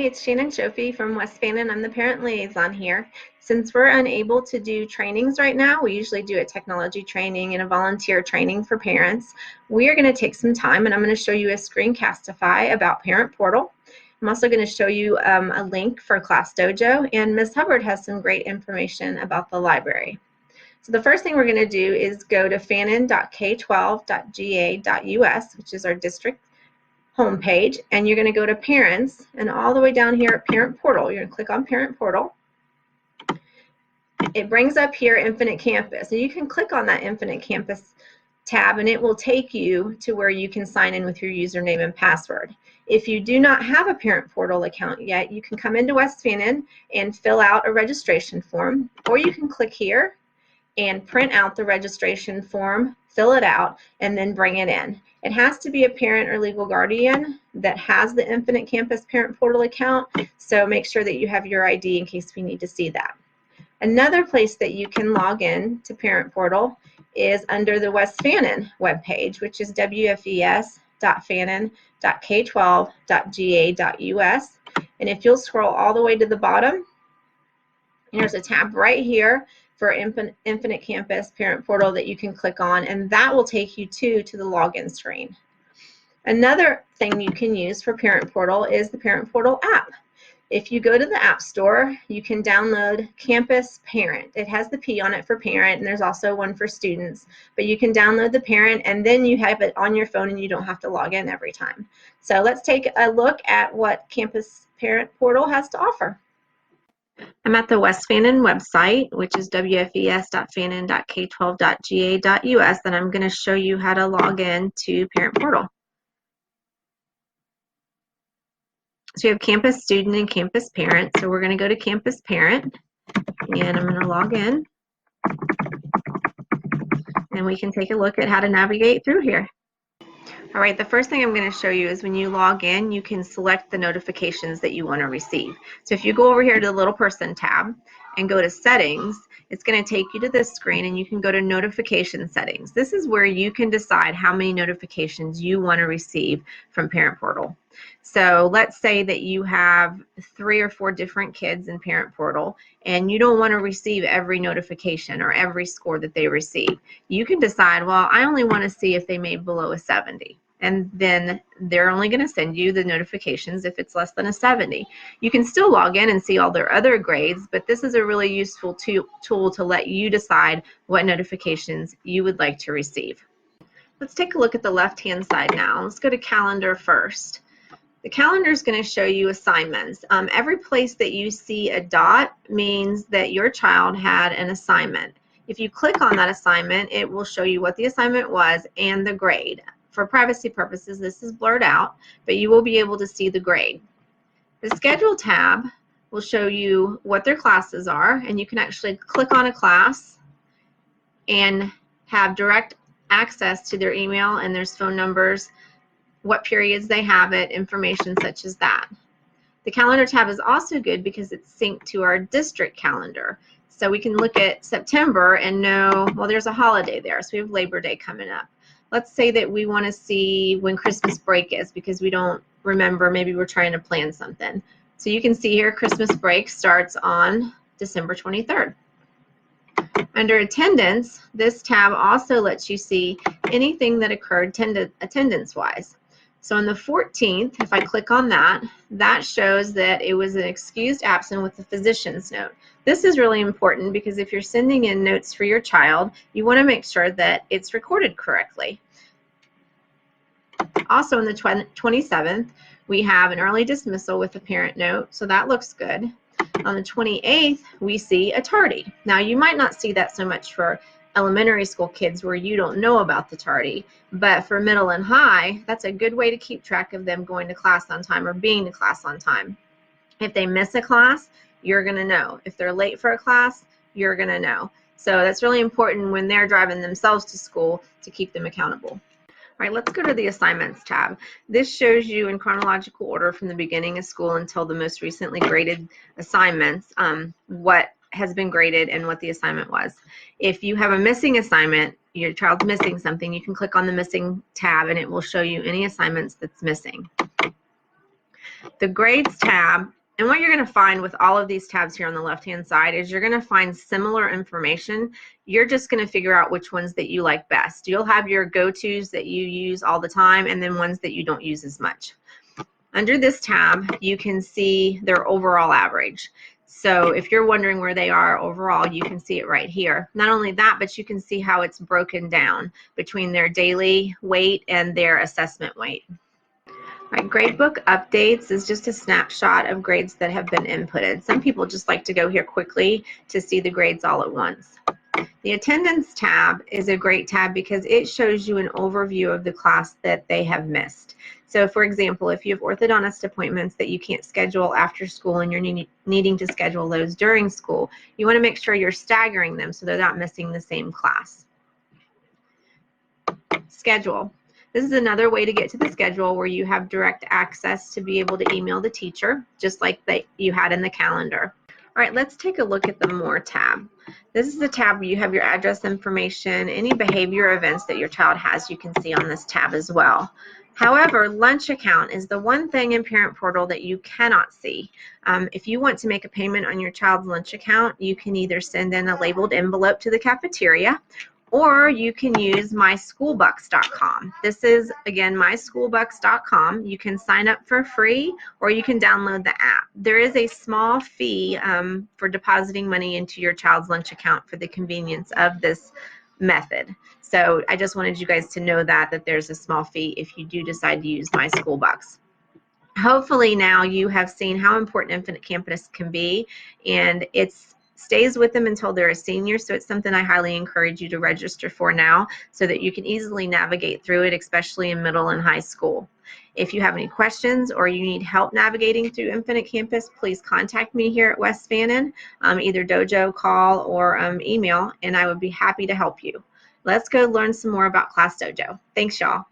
it's Shannon Chofie from West Fannin. I'm the parent liaison here. Since we're unable to do trainings right now, we usually do a technology training and a volunteer training for parents. We are going to take some time and I'm going to show you a screencastify about Parent Portal. I'm also going to show you a link for Class Dojo, and Ms. Hubbard has some great information about the library. So the first thing we're going to do is go to fannin.k12.ga.us, which is our district homepage, and you're going to go to Parents, and all the way down here at Parent Portal, you're going to click on Parent Portal. It brings up here Infinite Campus, and you can click on that Infinite Campus tab and it will take you to where you can sign in with your username and password. If you do not have a Parent Portal account yet, you can come into West Fannin and fill out a registration form, or you can click here and print out the registration form, fill it out, and then bring it in. It has to be a parent or legal guardian that has the Infinite Campus Parent Portal account, so make sure that you have your ID in case we need to see that. Another place that you can log in to Parent Portal is under the West Fannin webpage, which is wfes.fannin.k12.ga.us. And if you'll scroll all the way to the bottom, there's a tab right here for Infinite Campus Parent Portal that you can click on, and that will take you to the login screen. Another thing you can use for Parent Portal is the Parent Portal app. If you go to the App Store, you can download Campus Parent. It has the P on it for parent, and there's also one for students, but you can download the parent and then you have it on your phone and you don't have to log in every time. So let's take a look at what Campus Parent Portal has to offer. I'm at the West Fannin website, which is wfes.fannin.k12.ga.us, and I'm going to show you how to log in to Parent Portal. So you have Campus Student and Campus Parent. So we're going to go to Campus Parent, and I'm going to log in, and we can take a look at how to navigate through here. All right, the first thing I'm going to show you is when you log in, you can select the notifications that you want to receive. So if you go over here to the Little Person tab and go to Settings, it's going to take you to this screen and you can go to Notification Settings. This is where you can decide how many notifications you want to receive from Parent Portal. So let's say that you have 3 or 4 different kids in Parent Portal and you don't want to receive every notification or every score that they receive. You can decide, well, I only want to see if they made below a 70. And then they're only going to send you the notifications if it's less than a 70. You can still log in and see all their other grades, but this is a really useful tool to let you decide what notifications you would like to receive. Let's take a look at the left-hand side now. Let's go to Calendar first. The calendar is going to show you assignments. Every place that you see a dot means that your child had an assignment. If you click on that assignment, it will show you what the assignment was and the grade. For privacy purposes, this is blurred out, but you will be able to see the grade. The Schedule tab will show you what their classes are, and you can actually click on a class and have direct access to their email and their phone numbers, what periods they have it, information such as that. The Calendar tab is also good because it's synced to our district calendar. So we can look at September and know, well, there's a holiday there, so we have Labor Day coming up. Let's say that we want to see when Christmas break is because we don't remember, maybe we're trying to plan something. So you can see here Christmas break starts on December 23rd. Under Attendance, this tab also lets you see anything that occurred attendance-wise. So on the 14th, if I click on that, that shows that it was an excused absent with a physician's note. This is really important because if you're sending in notes for your child, you want to make sure that it's recorded correctly. Also on the 27th, we have an early dismissal with a parent note, so that looks good. On the 28th, we see a tardy. Now you might not see that so much for elementary school kids where you don't know about the tardy, but for middle and high, that's a good way to keep track of them going to class on time or being to class on time. If they miss a class, you're going to know. If they're late for a class, you're going to know. So that's really important when they're driving themselves to school to keep them accountable. All right, let's go to the Assignments tab. This shows you in chronological order from the beginning of school until the most recently graded assignments, what has been graded and what the assignment was. If you have a missing assignment, your child's missing something, you can click on the Missing tab and it will show you any assignments that's missing. The Grades tab, and what you're going to find with all of these tabs here on the left-hand side is you're going to find similar information. You're just going to figure out which ones that you like best. You'll have your go-tos that you use all the time and then ones that you don't use as much. Under this tab, you can see their overall average. So if you're wondering where they are overall, you can see it right here. Not only that, but you can see how it's broken down between their daily weight and their assessment weight. Right, Gradebook Updates is just a snapshot of grades that have been inputted. Some people just like to go here quickly to see the grades all at once. The Attendance tab is a great tab because it shows you an overview of the class that they have missed. So for example, if you have orthodontist appointments that you can't schedule after school and you're needing to schedule those during school, you want to make sure you're staggering them so they're not missing the same class. Schedule. This is another way to get to the schedule where you have direct access to be able to email the teacher, just like that you had in the calendar. All right, let's take a look at the More tab. This is the tab where you have your address information, any behavior events that your child has, you can see on this tab as well. However, lunch account is the one thing in Parent Portal that you cannot see. If you want to make a payment on your child's lunch account, you can either send in a labeled envelope to the cafeteria, or you can use myschoolbucks.com. This is, again, myschoolbucks.com. You can sign up for free or you can download the app. There is a small fee for depositing money into your child's lunch account for the convenience of this method. So I just wanted you guys to know that there's a small fee if you do decide to use MySchoolBucks. Hopefully now you have seen how important Infinite Campus can be, and it stays with them until they're a senior, so it's something I highly encourage you to register for now so that you can easily navigate through it, especially in middle and high school. If you have any questions or you need help navigating through Infinite Campus, please contact me here at West Fannin, either Dojo, call, or email, and I would be happy to help you. Let's go learn some more about Class Dojo. Thanks, y'all.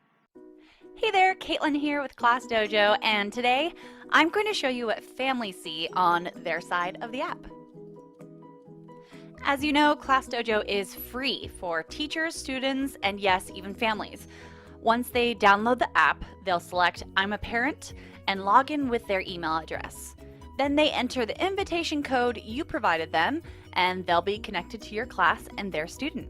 Hey there, Caitlin here with Class Dojo, and today I'm going to show you what families see on their side of the app. As you know, Class Dojo is free for teachers, students, and yes, even families. Once they download the app, they'll select I'm a parent and log in with their email address. Then they enter the invitation code you provided them, and they'll be connected to your class and their student.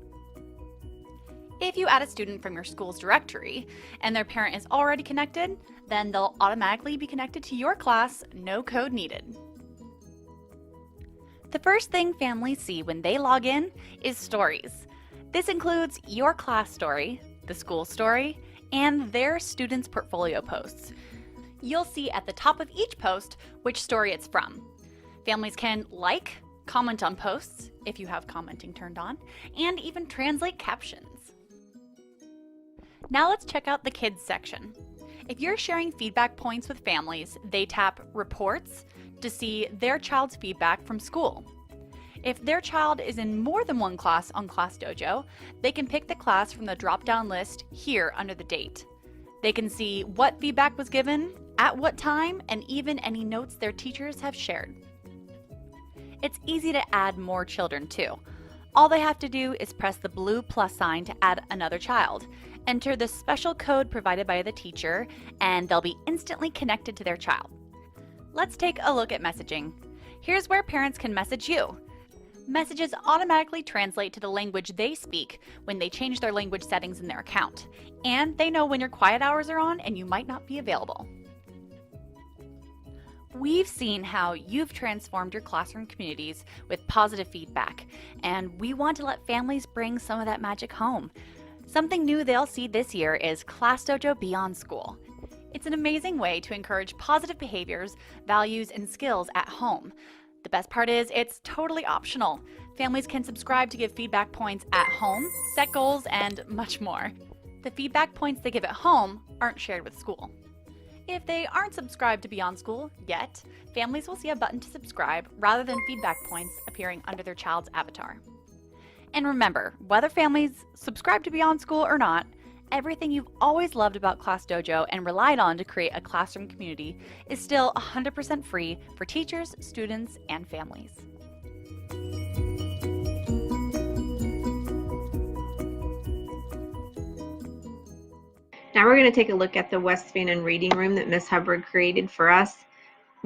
If you add a student from your school's directory and their parent is already connected, then they'll automatically be connected to your class, no code needed. The first thing families see when they log in is stories. This includes your class story, the school story, and their students' portfolio posts. You'll see at the top of each post which story it's from. Families can like, comment on posts, if you have commenting turned on, and even translate captions. Now let's check out the kids section. If you're sharing feedback points with families, they tap Reports to see their child's feedback from school. If their child is in more than one class on Class Dojo, they can pick the class from the drop-down list here under the date. They can see what feedback was given, at what time, and even any notes their teachers have shared. It's easy to add more children too. All they have to do is press the blue plus sign to add another child. Enter the special code provided by the teacher, and they'll be instantly connected to their child. Let's take a look at messaging. Here's where parents can message you. Messages automatically translate to the language they speak when they change their language settings in their account, and they know when your quiet hours are on and you might not be available. We've seen how you've transformed your classroom communities with positive feedback, and we want to let families bring some of that magic home. Something new they'll see this year is Class Dojo Beyond School. It's an amazing way to encourage positive behaviors, values, and skills at home. The best part is it's totally optional. Families can subscribe to give feedback points at home, set goals, and much more. The feedback points they give at home aren't shared with school. If they aren't subscribed to Beyond School yet, families will see a button to subscribe rather than feedback points appearing under their child's avatar. And remember, whether families subscribe to Beyond School or not, everything you've always loved about Class Dojo and relied on to create a classroom community is still 100% free for teachers, students, and families. Now we're going to take a look at the West Fannin reading room that Ms. Hubbard created for us.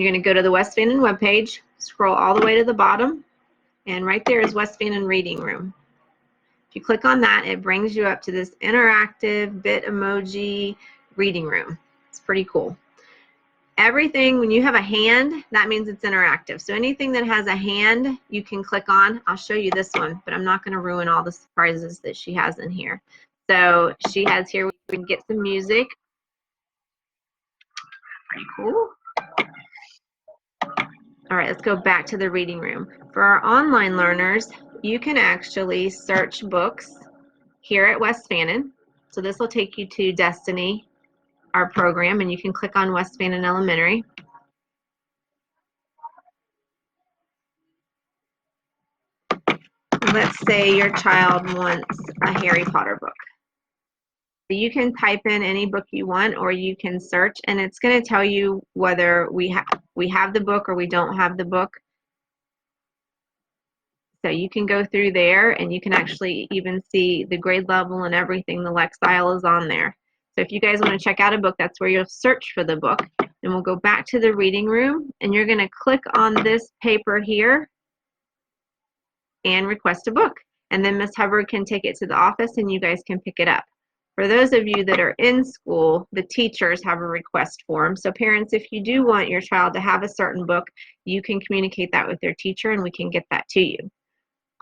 You're going to go to the West Fannin webpage, scroll all the way to the bottom, and right there is West Fannin Reading Room. If you click on that, it brings you up to this interactive bit emoji reading room. It's pretty cool. Everything, when you have a hand, that means it's interactive. So anything that has a hand, you can click on. I'll show you this one, but I'm not going to ruin all the surprises that she has in here. So she has here, we can get some music. Pretty cool. All right, let's go back to the reading room. For our online learners, you can actually search books here at West Fannin. So this will take you to Destiny, our program, and you can click on West Fannin Elementary. Let's say your child wants a Harry Potter book. You can type in any book you want, or you can search, and it's going to tell you whether we have the book or we don't have the book. So you can go through there, and you can actually even see the grade level and everything. The Lexile is on there. So if you guys want to check out a book, that's where you'll search for the book. And we'll go back to the reading room, and you're going to click on this paper here and request a book. And then Miss Hubbard can take it to the office, and you guys can pick it up. For those of you that are in school, the teachers have a request form. So parents, if you do want your child to have a certain book, you can communicate that with their teacher, and we can get that to you.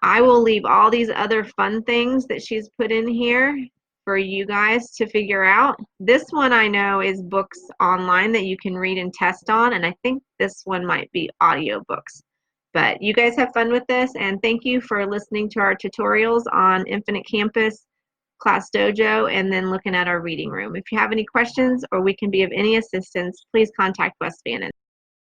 I will leave all these other fun things that she's put in here for you guys to figure out. This one I know is books online that you can read and test on, and I think this one might be audio books. But you guys have fun with this, and thank you for listening to our tutorials on Infinite Campus, Class Dojo, and then looking at our reading room. If you have any questions or we can be of any assistance, please contact West Fannin.